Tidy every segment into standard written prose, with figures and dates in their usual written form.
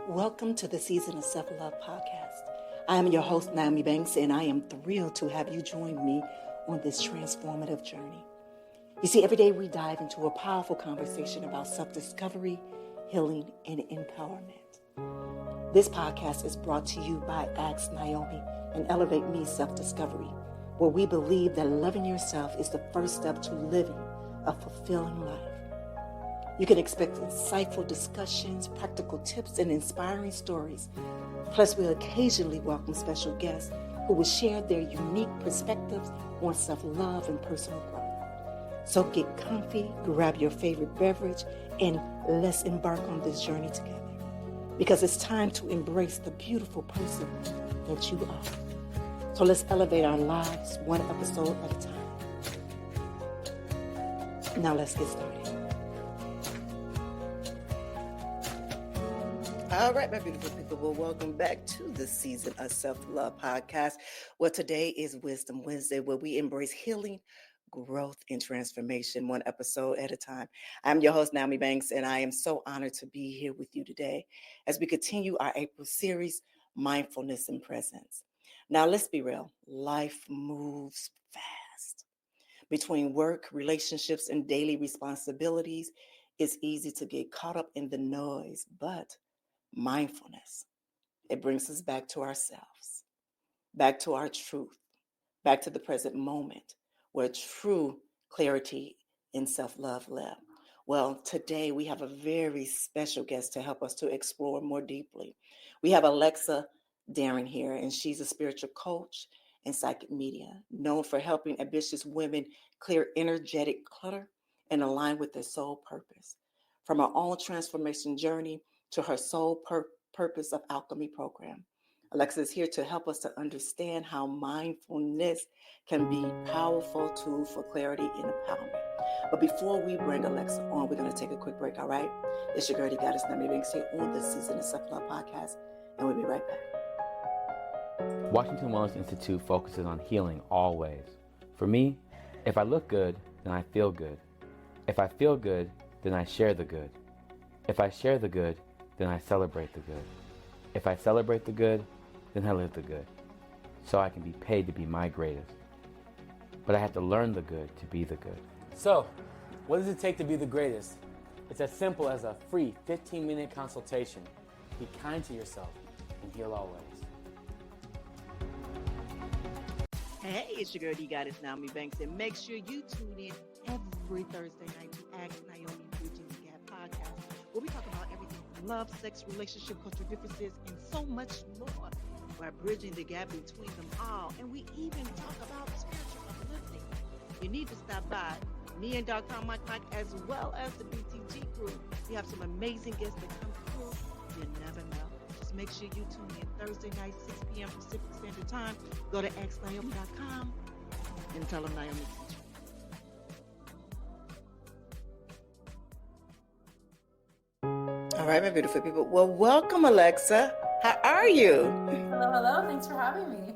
Welcome to the Season of Self-Love podcast. I am your host, Nyomi Banks, and I am thrilled to have you join me on this transformative journey. You see, every day we dive into a powerful conversation about self-discovery, healing, and empowerment. This podcast is brought to you by Ask Nyomi and Elevate Me Self-Discovery, where we believe that loving yourself is the first step to living a fulfilling life. You can expect insightful discussions, practical tips, and inspiring stories. Plus, we'll occasionally welcome special guests who will share their unique perspectives on self-love and personal growth. So get comfy, grab your favorite beverage, and let's embark on this journey together. Because it's time to embrace the beautiful person that you are. So let's elevate our lives one episode at a time. Now let's get started. All right, my beautiful people. Well, welcome back to the Season of Self-Love podcast. Well, today is Wisdom Wednesday, where we embrace healing, growth, and transformation one episode at a time. I'm your host, Nyomi Banks, and I am so honored to be here with you today as we continue our April series, Mindfulness and Presence. Now, let's be real. Life moves fast. Between work, relationships, and daily responsibilities, it's easy to get caught up in the noise, but mindfulness, it brings us back to ourselves, back to our truth, back to the present moment where true clarity and self-love live. Well, today we have a very special guest to help us to explore more deeply. We have Alexa Darrin here, and she's a spiritual coach and psychic medium, known for helping ambitious women clear energetic clutter and align with their soul purpose. From her own transformation journey to her soul purpose of alchemy program, Alexa is here to help us to understand how mindfulness can be a powerful tool for clarity and empowerment. But before we bring Alexa on, we're going to take a quick break, all right? It's your girl, Goddess Nyomi Banks here on the Season of Self-Love podcast, and we'll be right back. Washington Wellness Institute focuses on healing always. For me, if I look good, then I feel good. If I feel good, then I share the good. If I share the good, then I celebrate the good. If I celebrate the good, then I live the good. So I can be paid to be my greatest. But I have to learn the good to be the good. So, what does it take to be the greatest? It's as simple as a free 15-minute consultation. Be kind to yourself and heal always. Hey, it's your girl, Goddess Nyomi Banks, and make sure you tune in every Thursday night to Ask Nyomi Bridging the Gap podcast, where we talk about everything from love, sex, relationship, cultural differences, and so much more. We're bridging the gap between them all, and we even talk about spiritual uplifting. You need to stop by. Me and Dr. Mike, as well as the BTG crew. We have some amazing guests that come through. You never know. Just make sure you tune in Thursday night, 6 p.m. Pacific Standard Time. Go to axnyomi.com and tell them Nyomi sent you. All right, my beautiful people. Well, welcome, Alexa. How are you? Hello. Thanks for having me.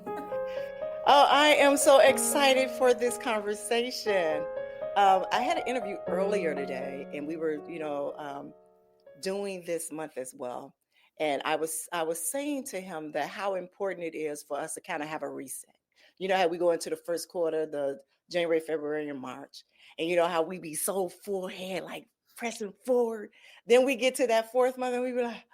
Oh, I am so excited for this conversation. I had an interview earlier today, and we were, doing this month as well. And I was saying to him that how important it is for us to kind of have a reset. You know how we go into the first quarter, the January, February, and March, and you know how we be so full head, like pressing forward. Then we get to that fourth month, and we be like.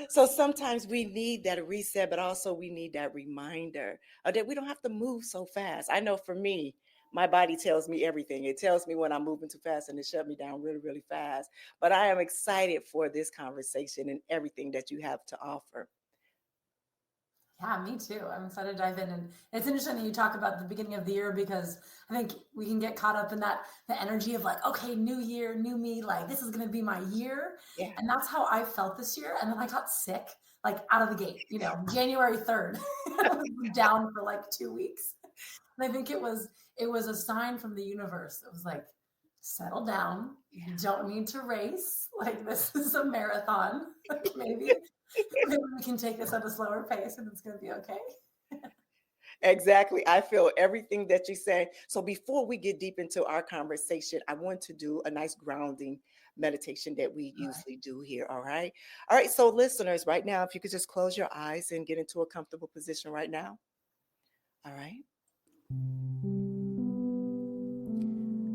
So sometimes we need that reset, but also we need that reminder that we don't have to move so fast. I know for me, my body tells me everything. It tells me when I'm moving too fast and it shut me down really, really fast. But I am excited for this conversation and everything that you have to offer. Yeah, me too. I'm excited to dive in. And it's interesting that you talk about the beginning of the year, because I think we can get caught up in the energy of like, okay, new year, new me, like this is going to be my year. Yeah. And that's how I felt this year. And then I got sick, like out of the gate, January 3rd, I was down for like 2 weeks. And I think it was a sign from the universe. It was like, settle down. Yeah. You don't need to race. Like this is a marathon. Maybe we can take this at a slower pace and it's going to be okay. Exactly. I feel everything that you're saying. So before we get deep into our conversation, I want to do a nice grounding meditation that we All right. usually do here. All right. All right. So listeners, right now, if you could just close your eyes and get into a comfortable position right now. All right.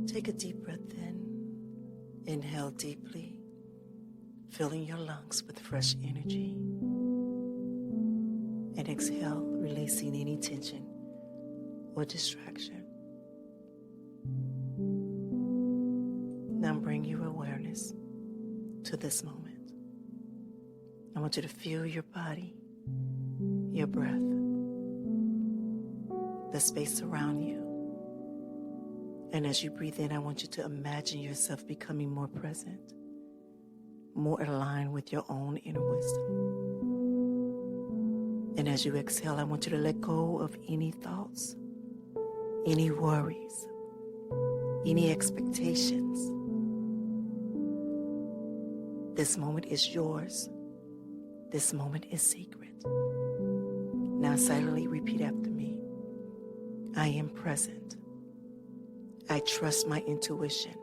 Take a deep breath in. Inhale deeply, filling your lungs with fresh energy. And exhale, releasing any tension or distraction. Now bring your awareness to this moment. I want you to feel your body, your breath, the space around you. And as you breathe in, I want you to imagine yourself becoming more present, more aligned with your own inner wisdom. And as you exhale, I want you to let go of any thoughts, any worries, any expectations. This moment is yours. This moment is sacred. Now silently repeat after me. I am present. I trust my intuition.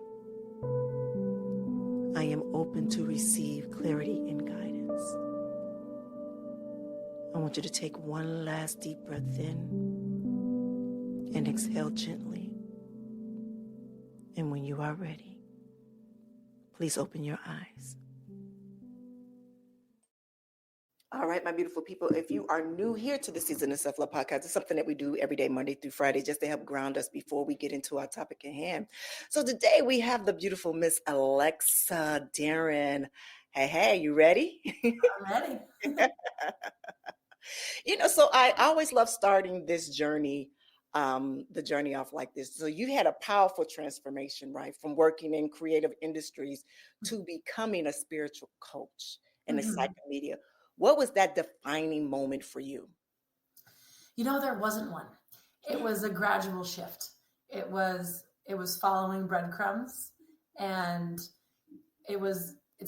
I am open to receive clarity and guidance. I want you to take one last deep breath in and exhale gently. And when you are ready, please open your eyes. All right, my beautiful people, if you are new here to the Season of Self-Love podcast, it's something that we do every day, Monday through Friday, just to help ground us before we get into our topic at hand. So today we have the beautiful Miss Alexa Darrin. Hey, you ready? I'm ready. So I always love starting this journey, the journey off like this. So you had a powerful transformation, right? From working in creative industries to becoming a spiritual coach and a psychic media. What was that defining moment for you? There wasn't one. It was a gradual shift. It was following breadcrumbs, and it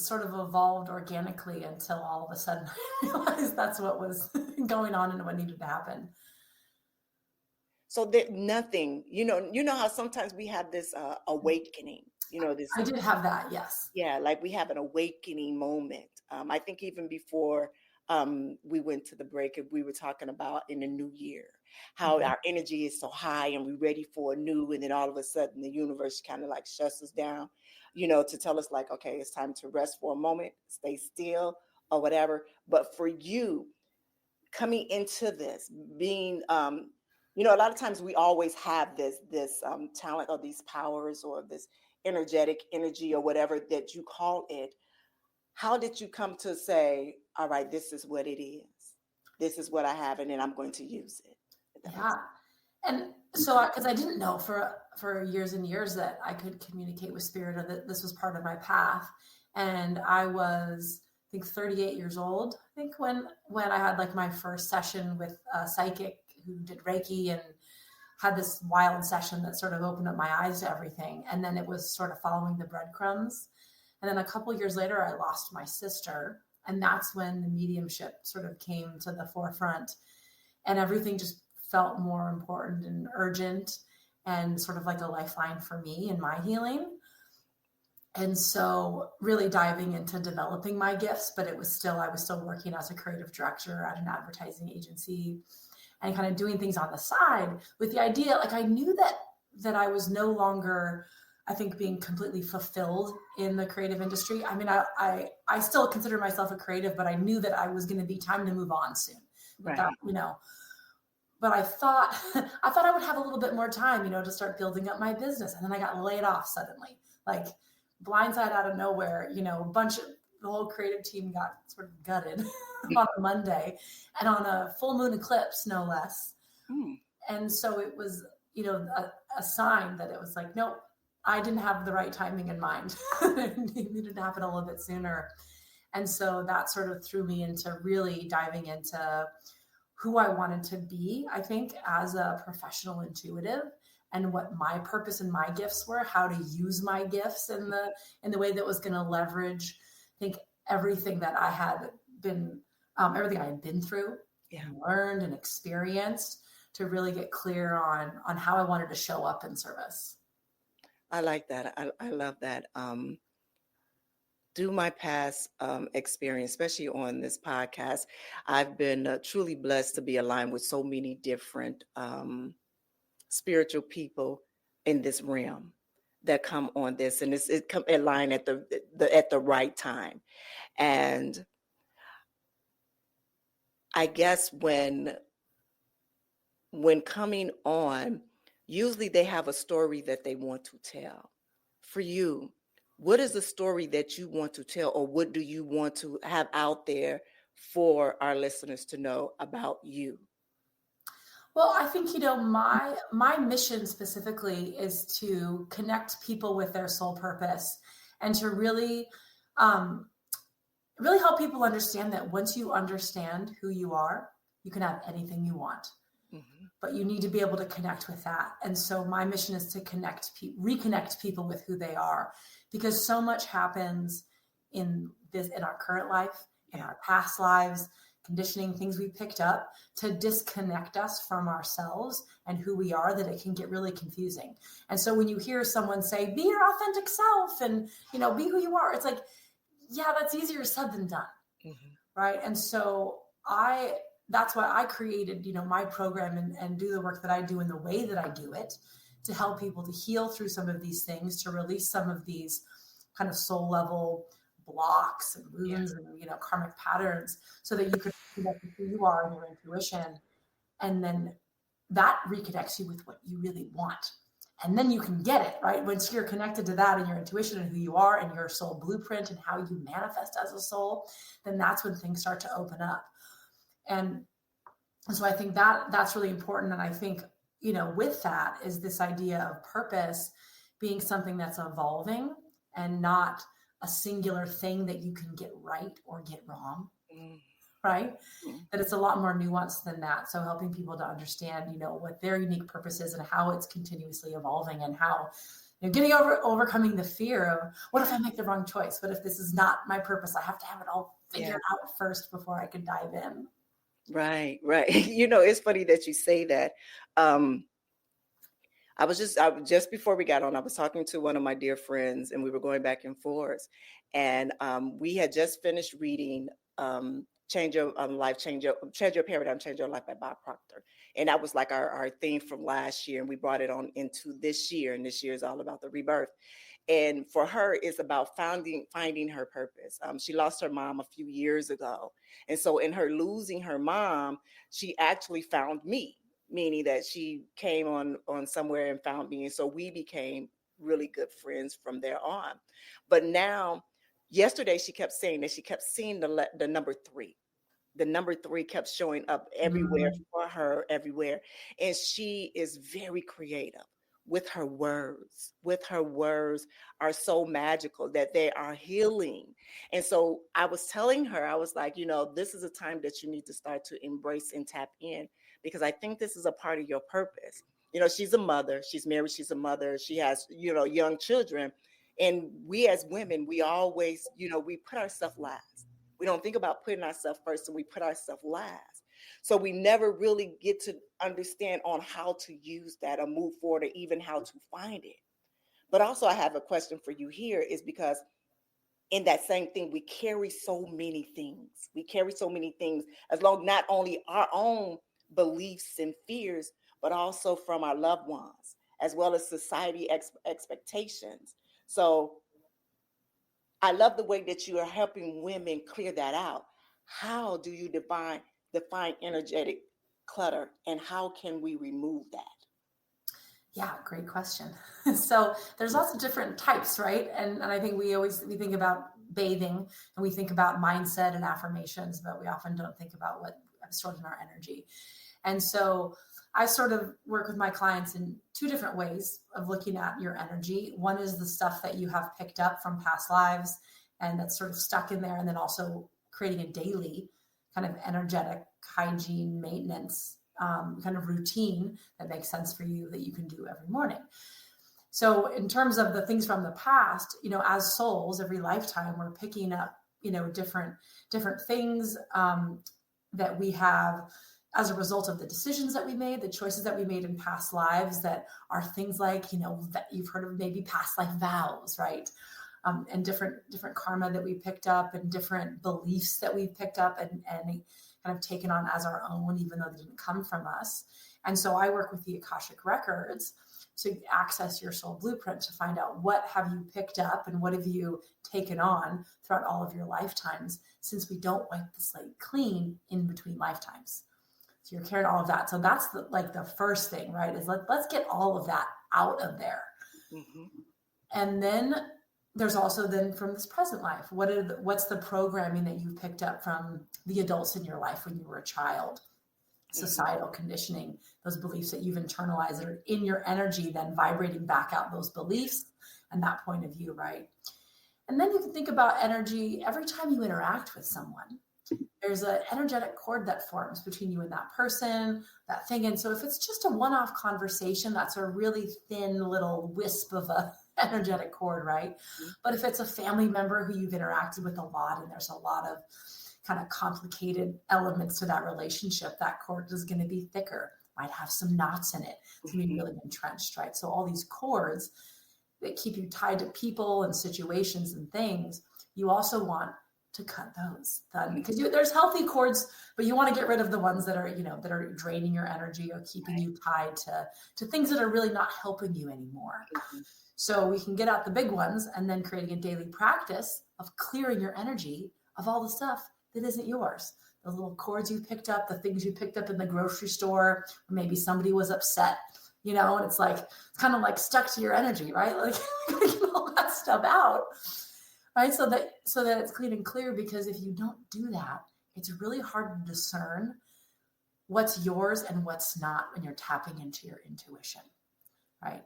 sort of evolved organically until all of a sudden I realized that's what was going on and what needed to happen. So that nothing, you know how sometimes we have this awakening, this. I did have that, yes. Yeah, like we have an awakening moment. I think even before we went to the break, we were talking about in the new year, how our energy is so high and we're ready for a new, and then all of a sudden the universe kind of like shuts us down, to tell us like, okay, it's time to rest for a moment, stay still or whatever. But for you coming into this, being, a lot of times we always have this talent or these powers or this energetic energy or whatever that you call it. How did you come to say, all right, this is what it is. This is what I have, and then I'm going to use it. Yeah. And so, because I didn't know for years and years that I could communicate with spirit, or that this was part of my path. And I was, I think, 38 years old, I think, when I had like my first session with a psychic who did Reiki and had this wild session that sort of opened up my eyes to everything. And then it was sort of following the breadcrumbs. And then a couple of years later, I lost my sister. And that's when the mediumship sort of came to the forefront. And everything just felt more important and urgent and sort of like a lifeline for me in my healing. And so really diving into developing my gifts, but I was still working as a creative director at an advertising agency and kind of doing things on the side with the idea, like I knew that I was no longer, I think, being completely fulfilled in the creative industry. I mean, I still consider myself a creative, but I knew that I was going to be time to move on soon. Right. But I thought I would have a little bit more time, to start building up my business. And then I got laid off suddenly, like blindside out of nowhere, the whole creative team got sort of gutted on a Monday and on a full moon eclipse, no less. And so it was, a sign that it was like, nope, I didn't have the right timing in mind. It needed to happen a little bit sooner. And so that sort of threw me into really diving into who I wanted to be, I think, as a professional intuitive, and what my purpose and my gifts were, how to use my gifts in the way that was going to leverage, I think, everything that I had been, everything I had been through, and learned and experienced, to really get clear on how I wanted to show up in service. I like that. I love that. Through my past experience, especially on this podcast, I've been truly blessed to be aligned with so many different spiritual people in this realm that come on this, and it come aligned at the right time. And I guess when coming on, usually they have a story that they want to tell. For you, what is the story that you want to tell, or what do you want to have out there for our listeners to know about you? Well, I think, my mission specifically is to connect people with their soul purpose, and to really, really help people understand that once you understand who you are, you can have anything you want. Mm-hmm. But you need to be able to connect with that. And so my mission is to reconnect people with who they are, because so much happens in our current life, in our past lives, conditioning, things we picked up to disconnect us from ourselves and who we are, that it can get really confusing. And so when you hear someone say, be your authentic self and, be who you are, it's like, yeah, that's easier said than done. Mm-hmm. Right. And so that's why I created, my program and do the work that I do in the way that I do it, to help people to heal through some of these things, to release some of these kind of soul level blocks and wounds and, karmic patterns, so that you can connect with who you are and your intuition. And then that reconnects you with what you really want. And then you can get it, right? Once you're connected to that and your intuition and who you are and your soul blueprint and how you manifest as a soul, then that's when things start to open up. And so I think that's really important. And I think, with that is this idea of purpose being something that's evolving and not a singular thing that you can get right or get wrong, right? That it's a lot more nuanced than that. So helping people to understand, what their unique purpose is and how it's continuously evolving, and how overcoming the fear of, what if I make the wrong choice? What if this is not my purpose? I have to have it all figured out first before I can dive in. Right. It's funny that you say that. I was just before we got on, I was talking to one of my dear friends, and we were going back and forth, and we had just finished reading Change Your Life, Change Your Paradigm, Change Your Life by Bob Proctor. And that was like our theme from last year, and we brought it on into this year, and this year is all about the rebirth. And for her, it's about finding her purpose. She lost her mom a few years ago. And so in her losing her mom, she actually found me, meaning that she came on somewhere and found me. And so we became really good friends from there on. But now, yesterday, she kept saying that she kept seeing the number 3. The number 3 kept showing up everywhere for her, everywhere. And she is very creative with her words. Her words are so magical that they are healing. And so I was telling her, I was like, this is a time that you need to start to embrace and tap in, because I think this is a part of your purpose. She's a mother, she's married, she's a mother, she has, young children. And we as women, we always, we put ourselves last. We don't think about putting ourselves first, and we put ourselves last. So we never really get to understand on how to use that or move forward, or even how to find it. But also I have a question for you here, is because in that same thing, we carry so many things. We carry so many things, as long not only our own beliefs and fears, but also from our loved ones, as well as society expectations. So I love the way that you are helping women clear that out. How do you define energetic clutter, and how can we remove that? Yeah, great question. So there's lots of different types, right? And I think we think about bathing, and we think about mindset and affirmations, but we often don't think about what stored in our energy. And so I sort of work with my clients in 2 different ways of looking at your energy. One is the stuff that you have picked up from past lives, and that's sort of stuck in there, and then also creating a daily kind of energetic hygiene maintenance kind of routine that makes sense for you, that you can do every morning. So in terms of the things from the past, as souls, every lifetime, we're picking up, different things that we have as a result of the decisions that we made, the choices that we made in past lives that are things like, that you've heard of maybe past life vows, right? And different karma that we picked up and different beliefs that we've picked up and kind of taken on as our own, even though they didn't come from us. And so I work with the Akashic Records to access your soul blueprint to find out what have you picked up and what have you taken on throughout all of your lifetimes, since we don't wipe the slate clean in between lifetimes. So you're carrying all of that. So that's the first thing, right? Is let's get all of that out of there. Mm-hmm. And then there's also then from this present life, what's the programming that you picked up from the adults in your life when you were a child? Societal conditioning, those beliefs that you've internalized that are in your energy, then vibrating back out those beliefs and that point of view, right? And then you can think about energy every time you interact with someone. There's an energetic cord that forms between you and that person, that thing. And so if it's just a one-off conversation, that's a really thin little wisp of a energetic cord, right? Mm-hmm. But if it's a family member who you've interacted with a lot and there's a lot of kind of complicated elements to that relationship, that cord is going to be thicker, might have some knots in it. It's going to be really entrenched, right? So all these cords that keep you tied to people and situations and things, you also want to cut those because there's healthy cords, but you want to get rid of the ones that are, that are draining your energy or keeping you tied to things that are really not helping you anymore. Mm-hmm. So we can get out the big ones and then creating a daily practice of clearing your energy of all the stuff that isn't yours. The little cords you picked up, the things you picked up in the grocery store, or maybe somebody was upset, and it's kind of like stuck to your energy, right? Like get all that stuff out, right? So that it's clean and clear, because if you don't do that, it's really hard to discern what's yours and what's not when you're tapping into your intuition, right?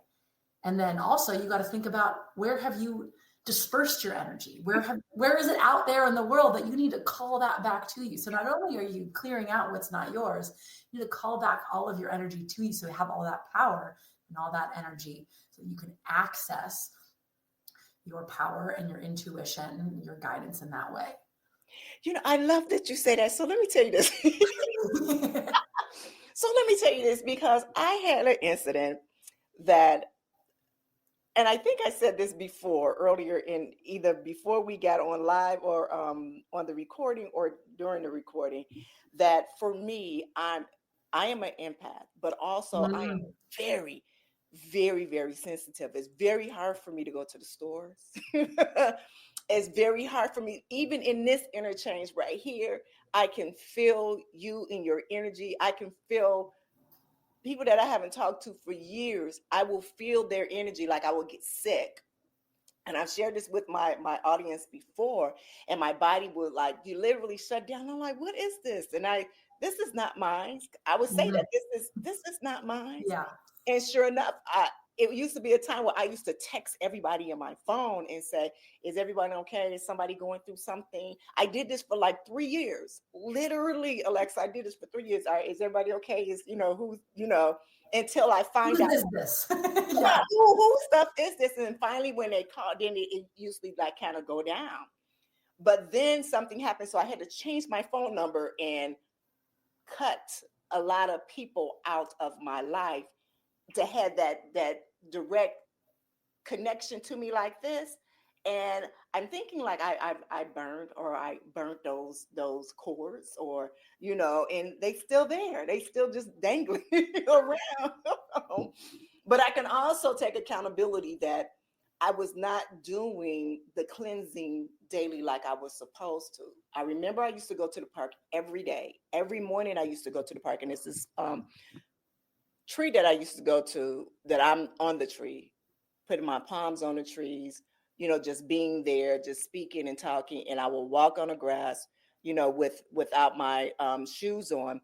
And then also you got to think about, where have you dispersed your energy? Where is it out there in the world that you need to call that back to you? So not only are you clearing out what's not yours, you need to call back all of your energy to you, so you have all that power and all that energy, so you can access your power and your intuition, your guidance in that way. I love that you say that. So let me tell you this. Because I had an incident that, and I think I said this before, earlier, in either before we got on live or on the recording or during the recording, that for me, I am an empath, but also I am very, very, very sensitive. It's very hard for me to go to the stores. It's very hard for me, even in this interchange right here, I can feel you in your energy. I can feel people that I haven't talked to for years. I will feel their energy, like I will get sick. And I've shared this with my audience before, and my body would you literally shut down. I'm like, what is this? And this is not mine. I would say that this is not mine. Yeah. And sure enough, it used to be a time where I used to text everybody on my phone and say, is everybody okay? Is somebody going through something? I did this for 3 years. Literally, Alexa, I did this for 3 years. All right, is everybody okay? Is, until I find out. Who is this? Yeah. Who stuff is this? And finally, when they called, then it usually kind of go down. But then something happened. So I had to change my phone number and cut a lot of people out of my life to have that direct connection to me like this. And I'm thinking I burnt those cords, or and they still there. They still just dangling around. But I can also take accountability that I was not doing the cleansing daily like I was supposed to. I remember I used to go to the park every day. Every morning I used to go to the park, and it's this tree that I used to go to, that I'm on the tree, putting my palms on the trees, just being there, just speaking and talking. And I will walk on the grass, without my shoes on.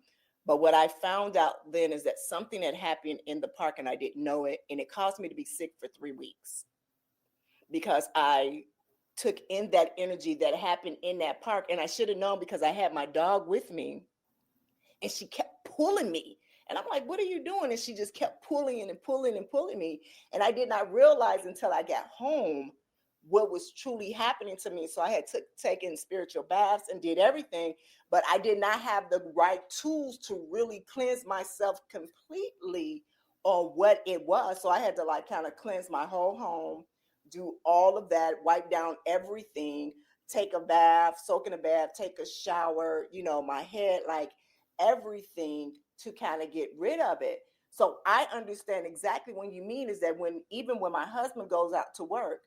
But what I found out then is that something had happened in the park and I didn't know it. And it caused me to be sick for 3 weeks, because I took in that energy that happened in that park. And I should have known, because I had my dog with me and she kept pulling me. And I'm like, what are you doing? And she just kept pulling and pulling and pulling me. And I did not realize until I got home what was truly happening to me. So I had taken spiritual baths and did everything, but I did not have the right tools to really cleanse myself completely on what it was. So I had to like kind of cleanse my whole home, do all of that, wipe down everything, take a bath, soak in a bath, take a shower, my head, like everything to kind of get rid of it. So I understand exactly what you mean, is that even when my husband goes out to work,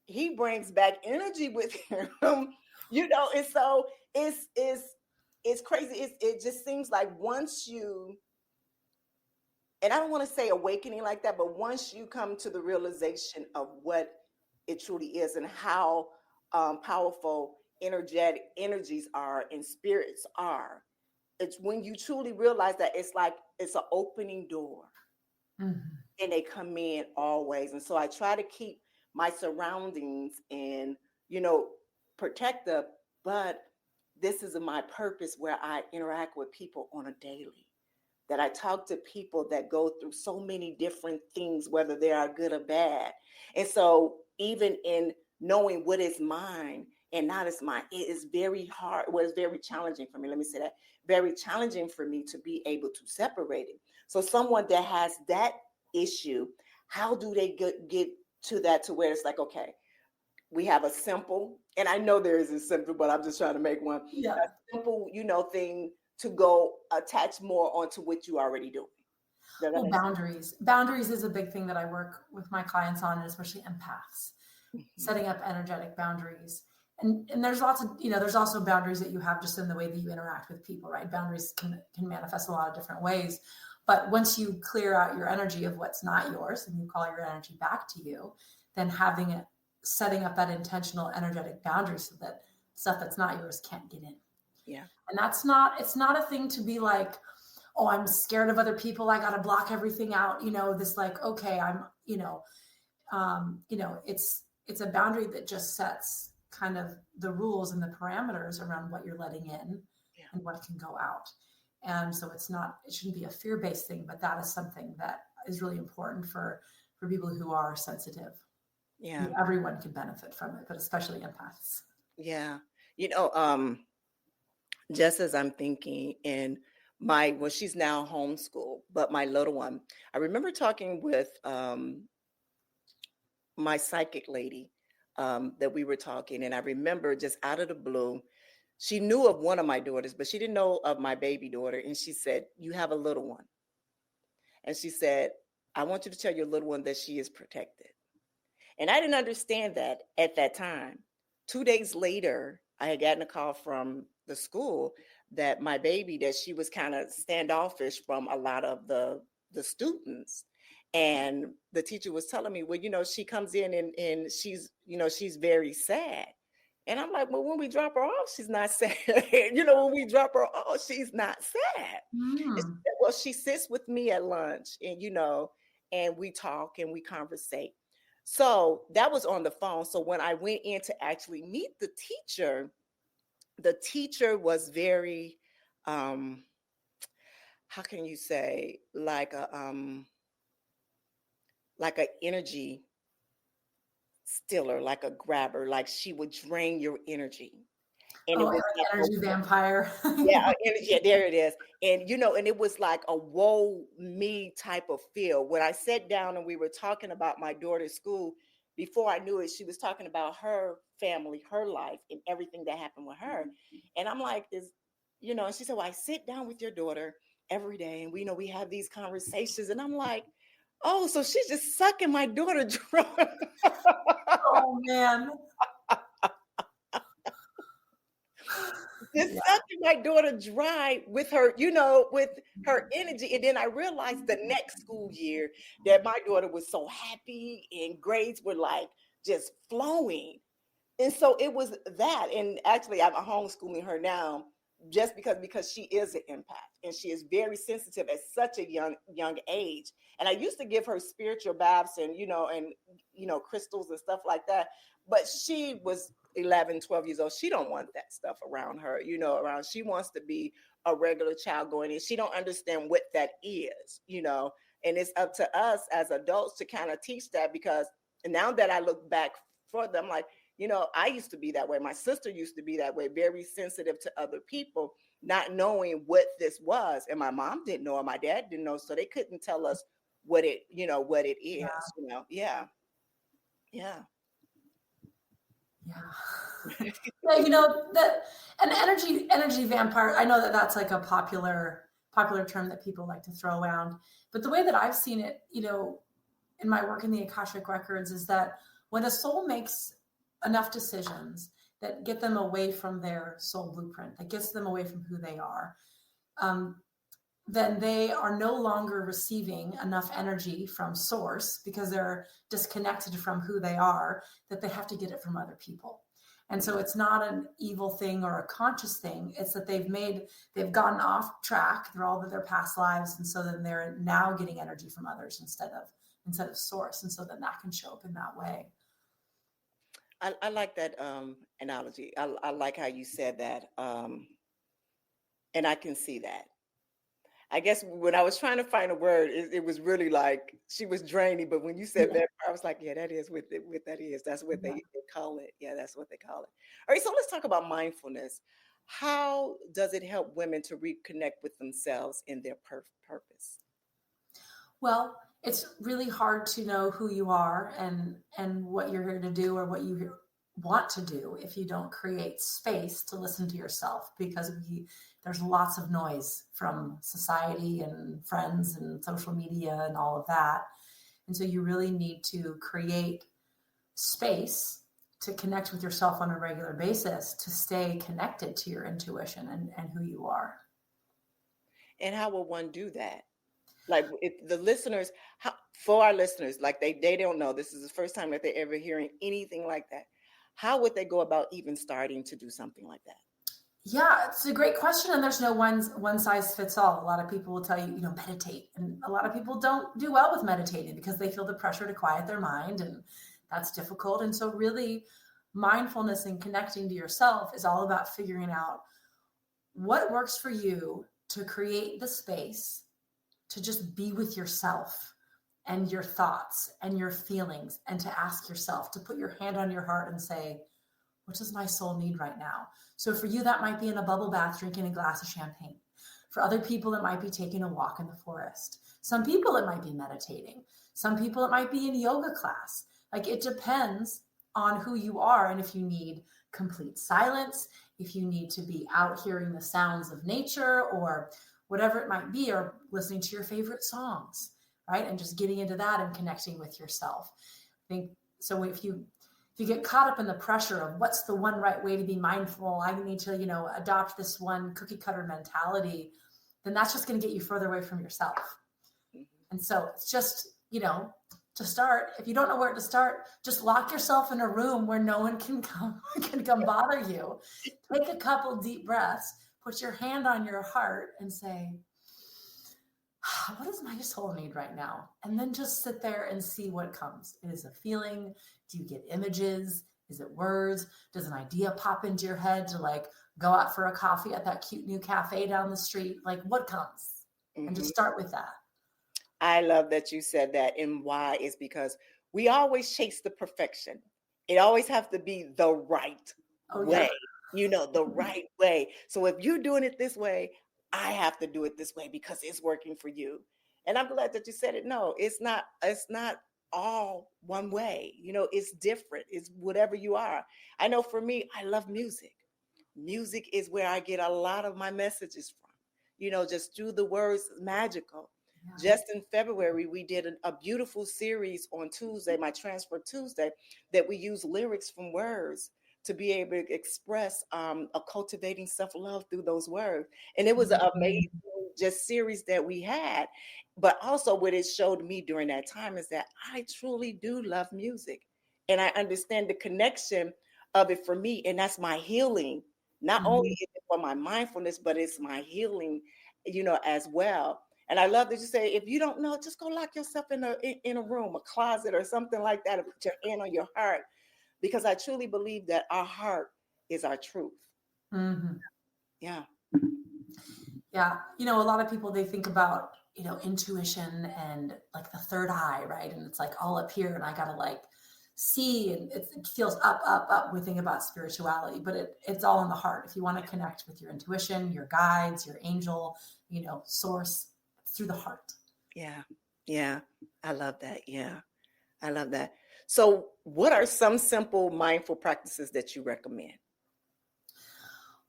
he brings back energy with him, and so it's crazy. It just seems like once you, and I don't want to say awakening like that, but once you come to the realization of what it truly is and how powerful energetic energies are and spirits are, it's when you truly realize that it's like it's an opening door. Mhm. And they come in always. And so I try to keep my surroundings and, protective, but this is my purpose where I interact with people on a daily, that I talk to people that go through so many different things, whether they are good or bad. And so even in knowing what is mine and not is mine, it is very hard. Well, it's very challenging for me. Let me say that. Very challenging for me to be able to separate it. So someone that has that issue, how do they get to that, to where it's like, okay, we have a simple, and I know there is a simple, but I'm just trying to make one, Yeah. a simple, thing to go attach more onto what you already doing. Does that Well, make sense? boundaries is a big thing that I work with my clients on, and especially empaths, Mhm. setting up energetic boundaries. And there's lots of, there's also boundaries that you have just in the way that you interact with people, right? Boundaries can manifest a lot of different ways. But once you clear out your energy of what's not yours and you call your energy back to you, then setting up that intentional energetic boundary so that stuff that's not yours can't get in. Yeah. And it's not a thing to be like, oh, I'm scared of other people, I got to block everything out. This like, okay, I'm, it's a boundary that just sets kind of the rules and the parameters around what you're letting in Yeah. and what can go out. And so it shouldn't be a fear-based thing, but that is something that is really important for people who are sensitive. Yeah. Everyone can benefit from it, but especially empaths. Yeah. Just as I'm thinking, and she's now homeschooled, but my little one, I remember talking with my psychic lady, that we were talking, and I remember just out of the blue, she knew of one of my daughters, but she didn't know of my baby daughter. And she said, "You have a little one." And she said, "I want you to tell your little one that she is protected." And I didn't understand that at that time. 2 days later, I had gotten a call from the school that my baby, that she was kind of standoffish from a lot of the students. And the teacher was telling me, well, she comes in and she's very sad. And I'm like, well, when we drop her off, she's not sad. When we drop her off, she's not sad. And she said, well, she sits with me at lunch and we talk and we conversate. So that was on the phone. So when I went in to actually meet the teacher was very, how can you say, like a energy stiller, like a grabber, like she would drain your energy. And it was like energy vampire. yeah, energy, there it is. And and it was like a woe me type of feel. When I sat down and we were talking about my daughter's school, before I knew it, she was talking about her family, her life, and everything that happened with her. And I'm like, and she said, well, I sit down with your daughter every day, and we have these conversations. And I'm like, oh, so she's just sucking my daughter dry. Oh man. Just sucking my daughter dry with her, with her energy. And then I realized the next school year that my daughter was so happy and grades were like just flowing. And so it was that. And actually, I'm homeschooling her now just because she is an empath and she is very sensitive at such a young age. And I used to give her spiritual baths and crystals and stuff like that. But she was 11, 12 years old. She don't want that stuff around her, she wants to be a regular child going in. She don't understand what that is, and it's up to us as adults to kind of teach that, because now that I look back for them. Like, I used to be that way. My sister used to be that way, very sensitive to other people, not knowing what this was. And my mom didn't know, or my dad didn't know. So they couldn't tell us what it is, Yeah. Yeah. Yeah. That an energy vampire, I know that that's like a popular term that people like to throw around, but the way that I've seen it, in my work in the Akashic records, is that when a soul makes enough decisions that get them away from their soul blueprint, that gets them away from who they are, then they are no longer receiving enough energy from source because they're disconnected from who they are, that they have to get it from other people. And so it's not an evil thing or a conscious thing. It's that they've gotten off track through all of their past lives. And so then they're now getting energy from others instead of source. And so then that can show up in that way. I like that analogy. I like how you said that. And I can see that. I guess when I was trying to find a word, it was really like she was draining. But when you said that, I was like, yeah, that is what that is. That's what they call it. Yeah, that's what they call it. All right, so let's talk about mindfulness. How does it help women to reconnect with themselves in their purpose? Well, it's really hard to know who you are and what you're here to do or what you want to do if you don't create space to listen to yourself, because there's lots of noise from society and friends and social media and all of that. And so you really need to create space to connect with yourself on a regular basis, to stay connected to your intuition and who you are. And how will one do that? Like, if the listeners, for our listeners, like they don't know, this is the first time that they're ever hearing anything like that. How would they go about even starting to do something like that? Yeah, it's a great question. And there's no one size fits all. A lot of people will tell you, meditate. And a lot of people don't do well with meditating because they feel the pressure to quiet their mind, and that's difficult. And so really, mindfulness and connecting to yourself is all about figuring out what works for you to create the space to just be with yourself and your thoughts and your feelings, and to ask yourself, to put your hand on your heart and say, what does my soul need right now? So for you, that might be in a bubble bath, drinking a glass of champagne. For other people, it might be taking a walk in the forest. Some people, it might be meditating. Some people, it might be in yoga class. Like, it depends on who you are. And if you need complete silence, if you need to be out hearing the sounds of nature, or whatever it might be, or listening to your favorite songs, right? And just getting into that and connecting with yourself. I think so. If you get caught up in the pressure of what's the one right way to be mindful, I need to, adopt this one cookie cutter mentality, then that's just going to get you further away from yourself. And so it's just, to start, if you don't know where to start, just lock yourself in a room where no one can come bother you. Take a couple deep breaths, put your hand on your heart and say, what does my soul need right now? And then just sit there and see what comes. Is it a feeling? Do you get images? Is it words? Does an idea pop into your head to go out for a coffee at that cute new cafe down the street? What comes? And just start with that. I love that you said that. And why is because we always chase the perfection. It always has to be the right way, the right way. So if you're doing it this way, I have to do it this way because it's working for you. And I'm glad that you said it. No, it's not all one way. It's different. It's whatever you are. I know for me, I love music. Music is where I get a lot of my messages from. Just through the words, magical. Yeah. Just in February, we did a beautiful series on Tuesday, my Transfer Tuesday, that we use lyrics from words to be able to express a cultivating self-love through those words. And it was an amazing just series that we had. But also what it showed me during that time is that I truly do love music. And I understand the connection of it for me. And that's my healing. Not only is it for my mindfulness, but it's my healing, as well. And I love that you say, if you don't know, just go lock yourself in a room, a closet or something like that, and put your hand on your heart. Because I truly believe that our heart is our truth. Mm-hmm. Yeah. Yeah. A lot of people, they think about, intuition and the third eye, right? And it's all up here, and I got to see, and it feels up. We think about spirituality, but it's all in the heart. If you want to connect with your intuition, your guides, your angel, source, through the heart. Yeah. Yeah. I love that. Yeah. I love that. So what are some simple mindful practices that you recommend?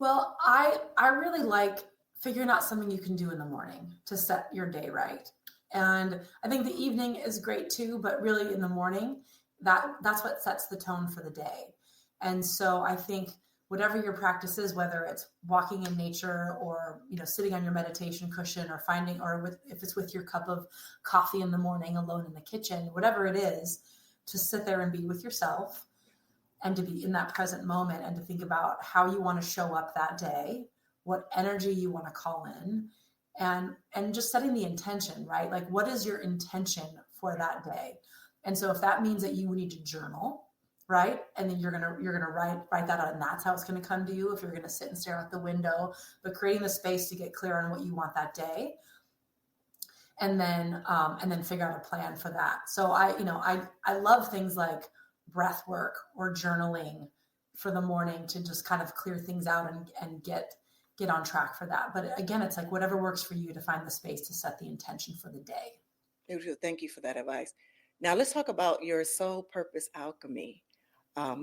Well, I really like figuring out something you can do in the morning to set your day right. And I think the evening is great too, but really in the morning, that's what sets the tone for the day. And so I think whatever your practice is, whether it's walking in nature or sitting on your meditation cushion or if it's with your cup of coffee in the morning alone in the kitchen, whatever it is, to sit there and be with yourself and to be in that present moment and to think about how you want to show up that day, what energy you want to call in, and just setting the intention, right? Like, what is your intention for that day? And so if that means that you need to journal, right? And then you're gonna write that out, and that's how it's gonna come to you. If you're gonna sit and stare out the window, but creating the space to get clear on what you want that day, and then figure out a plan for that. So I love things like breath work or journaling for the morning to just kind of clear things out and get on track for that. But again, it's like whatever works for you to find the space to set the intention for the day. Thank you for that advice. Now let's talk about your Soul Purpose Alchemy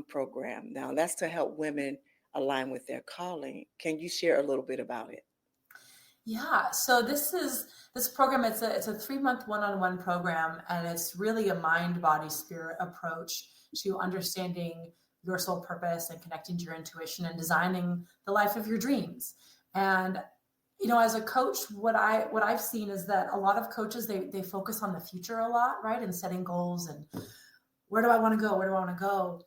program. Now that's to help women align with their calling. Can you share a little bit about it? Yeah. So this program, it's a 3-month one-on-one program, and it's really a mind, body, spirit approach to understanding your soul purpose and connecting to your intuition and designing the life of your dreams. And as a coach, what I've seen is that a lot of coaches, they focus on the future a lot, right? And setting goals and where do I want to go? Where do I want to go?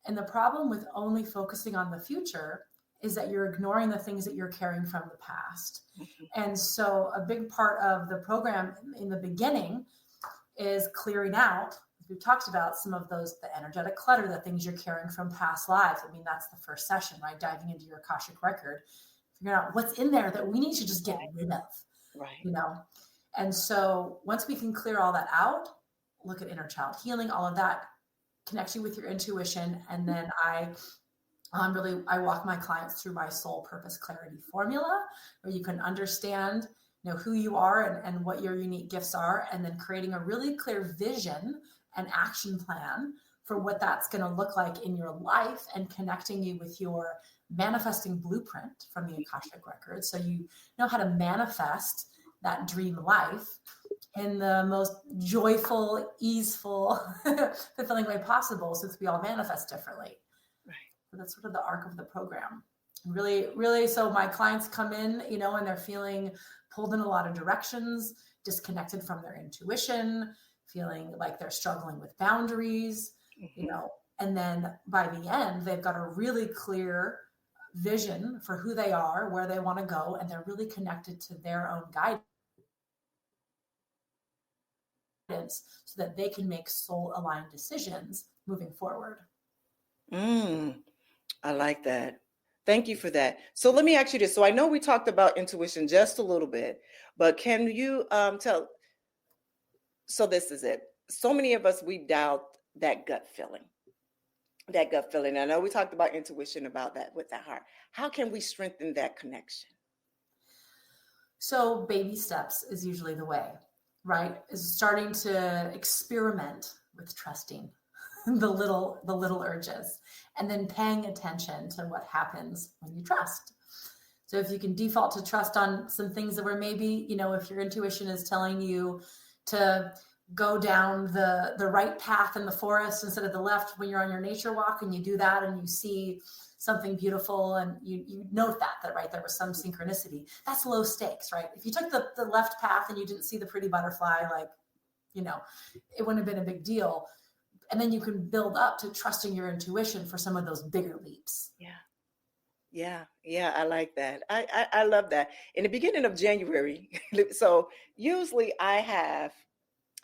And the problem with only focusing on the future is that you're ignoring the things that you're carrying from the past. Mm-hmm. And so a big part of the program in the beginning is clearing out, we've talked about some of those, the energetic clutter, the things you're carrying from past lives. I mean, that's the first session, right? Diving into your Akashic record, figuring out what's in there that we need to just get rid of, right? And so once we can clear all that out, look at inner child healing, all of that, connect you with your intuition. And then I walk my clients through my soul purpose clarity formula, where you can understand, who you are and what your unique gifts are, and then creating a really clear vision and action plan for what that's going to look like in your life, and connecting you with your manifesting blueprint from the Akashic record. So you know how to manifest that dream life in the most joyful, easeful, fulfilling way possible, since we all manifest differently. Right. So that's sort of the arc of the program. And really, so my clients come in, and they're feeling pulled in a lot of directions, disconnected from their intuition, feeling like they're struggling with boundaries, and then by the end, they've got a really clear vision for who they are, where they want to go, and they're really connected to their own guidance so that they can make soul-aligned decisions moving forward. I like that. Thank you for that. So let me ask you this. So I know we talked about intuition just a little bit, but can you tell? So this is it. So many of us, we doubt that gut feeling. I know we talked about intuition, about that with the heart. How can we strengthen that connection? So baby steps is usually the way, right? Is starting to experiment with trusting the little urges, and then paying attention to what happens when you trust. So if you can default to trust on some things that were maybe, if your intuition is telling you to go down the right path in the forest instead of the left when you're on your nature walk, and you do that and you see something beautiful and you note that right, there was some synchronicity. That's low stakes, right? If you took the left path and you didn't see the pretty butterfly, it wouldn't have been a big deal. And then you can build up to trusting your intuition for some of those bigger leaps. Yeah. I like that. I love that. In the beginning of January, so usually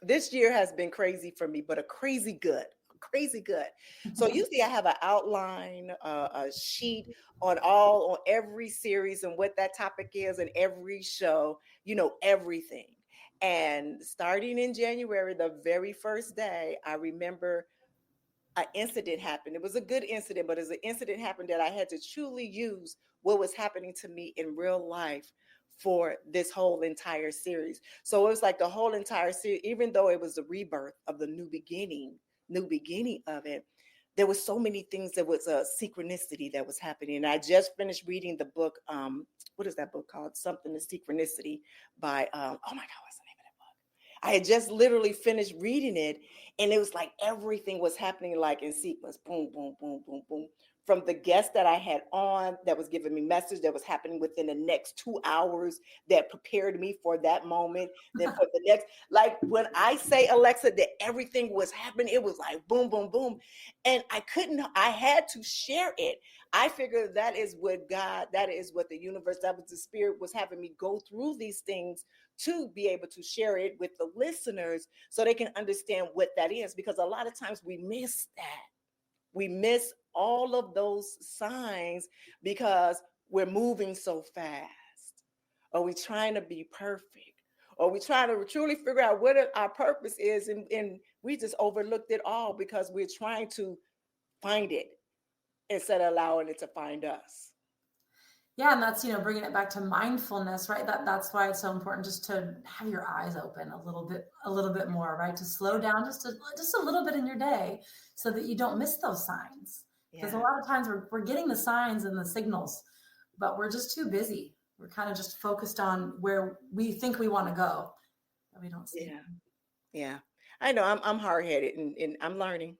this year has been crazy for me, but a crazy good. So usually I have an outline, a sheet on every series and what that topic is, and every show, everything. And starting in January, the very first day, I remember an incident happened. It was a good incident, but as an incident happened that I had to truly use what was happening to me in real life for this whole entire series. So it was like the whole entire series, even though it was the rebirth of the new beginning of it, there was so many things. There was a synchronicity that was happening. And I just finished reading the book. What is that book called? Something to Synchronicity by, oh my God, what's the name of that book? I had just literally finished reading it, and it was like everything was happening like in sequence. Boom, boom, boom, boom, boom. From the guest that I had on that was giving me message that was happening within the next 2 hours that prepared me for that moment. Then for the next, like when I say, Alexa, that everything was happening, it was like boom, boom, boom. And I had to share it. I figured that is what God, that is what the universe, that was the spirit was having me go through these things to be able to share it with the listeners so they can understand what that is. Because a lot of times we miss that. We miss all of those signs because we're moving so fast. Or we're trying to be perfect. Or we're trying to truly figure out what our purpose is. And we just overlooked it all because we're trying to find it instead of allowing it to find us. Yeah, and that's, bringing it back to mindfulness, right? That's why it's so important just to have your eyes open a little bit more, right? To slow down just a little bit in your day so that you don't miss those signs. Because a lot of times we're getting the signs and the signals, but we're just too busy. We're kind of just focused on where we think we want to go, but we don't see. Yeah. I know I'm hard-headed and I'm learning.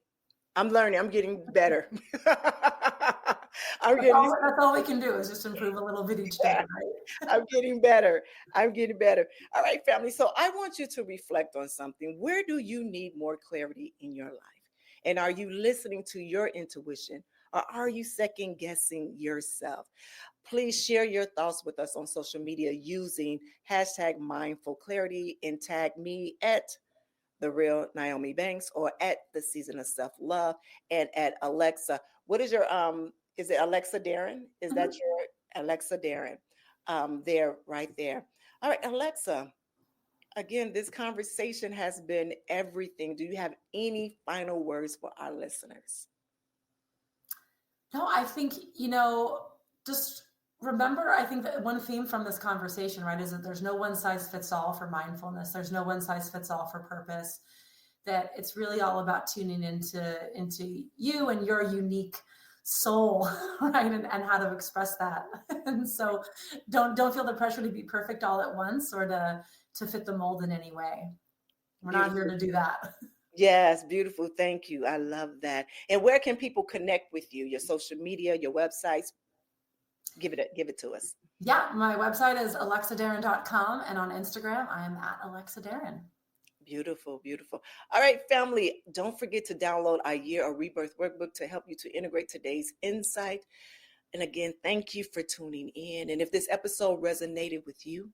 I'm getting better. That's all we can do is just improve a little bit each day, right? I'm getting better. All right, family. So I want you to reflect on something. Where do you need more clarity in your life? And are you listening to your intuition, or are you second guessing yourself? Please share your thoughts with us on social media using #MindfulClarity and tag me at The Real Nyomi Banks or at The Season of Self-Love and at Alexa. What is your, is it Alexa Darrin? Is that your Alexa Darrin? There, right there. All right, Alexa, again, this conversation has been everything. Do you have any final words for our listeners? No, I think, just remember, I think that one theme from this conversation, right, is that there's no one size fits all for mindfulness. There's no one size fits all for purpose, that it's really all about tuning into you and your unique soul, right, and how to express that. And so don't feel the pressure to be perfect all at once or to fit the mold in any way. We're not here to do that. Yes, beautiful. Thank you. I love that. And where can people connect with you? Your social media, your websites? Give it to us. Yeah, my website is alexadarrin.com, and on Instagram, I am at Alexa Darrin. Beautiful, beautiful. All right, family, don't forget to download our Year of Rebirth workbook to help you to integrate today's insight. And again, thank you for tuning in. And if this episode resonated with you,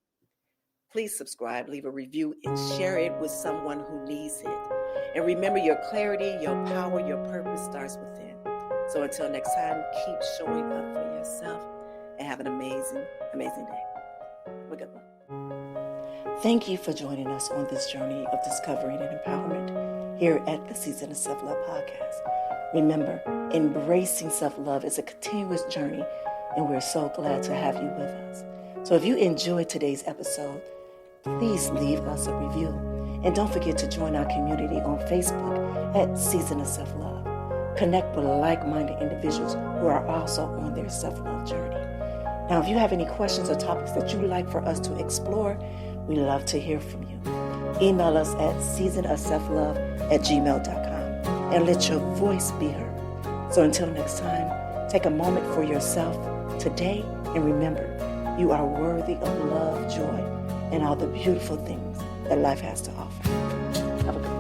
please subscribe, leave a review, and share it with someone who needs it. And remember, your clarity, your power, your purpose starts within. So until next time, keep showing up for yourself and have an amazing, amazing day. Have a good one. Thank you for joining us on this journey of discovering and empowerment here at the Season of Self-Love podcast. Remember, embracing self-love is a continuous journey, and we're so glad to have you with us. So if you enjoyed today's episode, please leave us a review. And don't forget to join our community on Facebook at Season of Self-Love. Connect with like-minded individuals who are also on their self-love journey. Now, if you have any questions or topics that you'd like for us to explore, we love to hear from you. Email us at seasonofselflove@gmail.com and let your voice be heard. So until next time, take a moment for yourself today and remember, you are worthy of love, joy, and all the beautiful things that life has to offer. Have a good day.